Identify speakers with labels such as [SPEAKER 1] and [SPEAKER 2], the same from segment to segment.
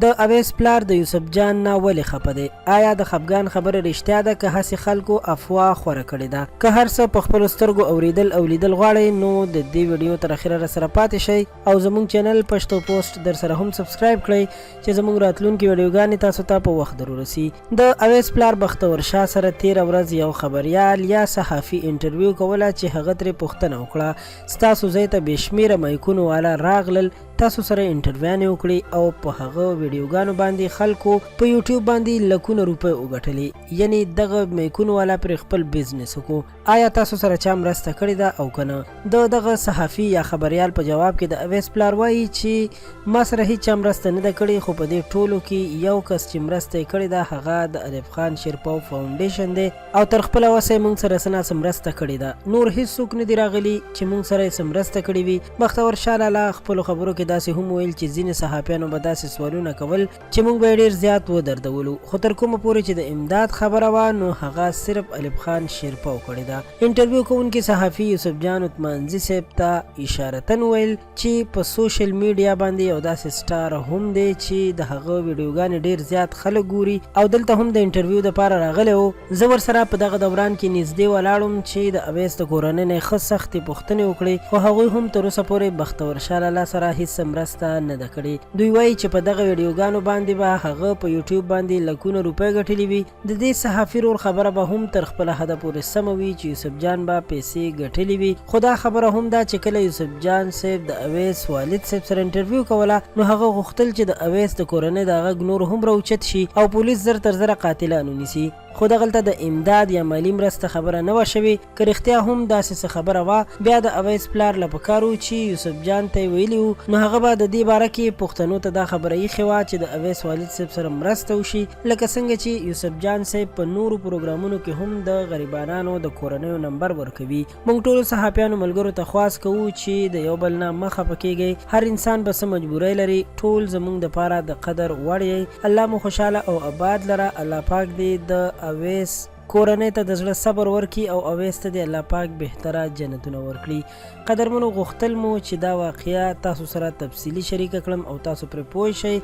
[SPEAKER 1] د اویس پلار د یوسف جان نه ولې خفه دی؟ آیا د خفګان خبره رښتیا ده که هسې خلکو افواه خوره کړې ده؟ که هر څه په خپلو سترګو اوریدل او لیدل غواړئ نو د دې ویډیو تر اخره راسره پاتې شئ او زموږ چینل پښتو پوسټ در سره هم سبسکرایب کړئ چې زموږ راتلونکي ویډیوګانې تاسو ته په وخت در ورسي. د اویس پلار بختور شاه سره تېره ورځ یو خبریال یا صحافي انټرویو کوله چې هغه ترې پوښتنه وکړه ستاسو ځای ته بې شمېره مایکونو والا راغلل، تاسو سره انټرویوانې وکړي او په هغه ویډیوګانو باندې خلکو په یوټیوب باندې لکونه روپۍ وګټلې، یعنی دغه میکونو والا پر خپل بزنس وکړو. آیا تاسو سره چا مرسته کړې ده او که نه؟ د دغه صحافي یا خبریال په جواب کې د اویس پلار وایي چې ما سره هیچا مرسته نه ده کړې، خو په دې ټولو کې یو کس چې مرسته یې کړې ده هغه د الف خان شیرپو فاونډیشن دی او تر خپله وسه یې موږ سره څه ناڅه مرسته کړې ده، نور هیڅوک نه دي راغلي چې موږ سره یې څه مرسته کړې وي. بختور شاه لالا خپلو خبرو کې داسې هم ویل چې ځینې صحافیانو به داسې سوالونه کول چې موږ به یې ډېر زیات ودردولو، خو تر کومه پورې چې د امداد خبره وه نو هغه صرف الف خان شیرپو کړې ده. انټرویو کوونکي صحافي یوسف جان عثمانزي صاحب ته اشارتن ویل چې په سوشل میډیا باندې یو داسې سټار هم دی چې د هغه ویډیوګانې ډېر زیات خلک ګوري او دلته هم د انټرویو دپاره راغلی و. زه ورسره په دغه دوران کې نږدې ولاړم چې د اویس د کورنۍ نه یې ښه سختې پوښتنې وکړې، خو هغوی هم تر اوسه پورې بختور شاه لالا سره هیڅ مرسته نه ده کړې. دوی وایي چې په دغه ویډیوګانو باندې به هغه په یوټیوب باندې لکونه روپۍ ګټلې وي. د دې صحافي رول خبره به هم تر خپله حده پورې سمه وي چې یوسف جان به پیسې ګټلې وي، خو دا خبره هم ده چې کله یوسف جان صاحب د اویس والد صاحب سره انټرویو کوله نو هغه غوښتل چې د اویس د کورنۍ د غږ نور هم راوچت شي او پولیس زر تر زره قاتلان ونیسي، خو دغلته د امداد یا مالی مرسته خبره نه وه شوې. که رښتیا هم داسې څه خبره وه بیا د اویس پلار له پکار و چې یوسف جان ته یې ویلي وو نو هغه به د دې باره کې پښتنو ته دا خبره ایښې وه چې د اویس والد صاحب سره مرسته وشي، لکه څنګه چې یوسف جان صاحب په نورو پروګرامونو کې هم د غریبانانو د کورنیو نمبر ورکوي. موږ ټولو صحافیانو ملګرو ته خواست کوو چې د یو بل نه مه خفه کیږئ، هر انسان به څه مجبورۍ لري، ټول زموږ دپاره د قدر وړ یئ. الله مو خوشحاله او آباد لره. الله پاک دې د اویس کورنۍ ته د زړه صبر ورکړي او اویس ته دې الله پاک بهتره جنتونه ورکړي. قدرمنو غوښتل مو چې دا واقعه تاسو سره تفصیلي شریکه کړم او تاسو پرې پوه شئ.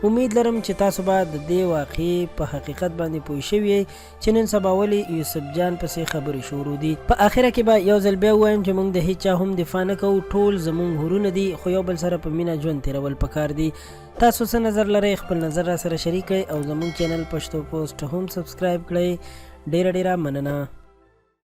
[SPEAKER 1] امید لرم چې تاسو به د دې واقعې په حقیقت باندې پوه شوي یئ چې نن سبا ولې یوسف جان پسې خبرې شروع دي. په آخره کې به یو ځل بیا ووایم چې موږ د هیچا هم دفاع نه کوو، ټول زموږ هورونه دي، خو یو بل سره په مینه ژوند تېرول پکار دي. تاسو څه نظر لرئ خپل نظر را سره شریک کړئ او زموږ چینل پښتو پوسټ هم سبسکرایب کړئ. ډیره مننه.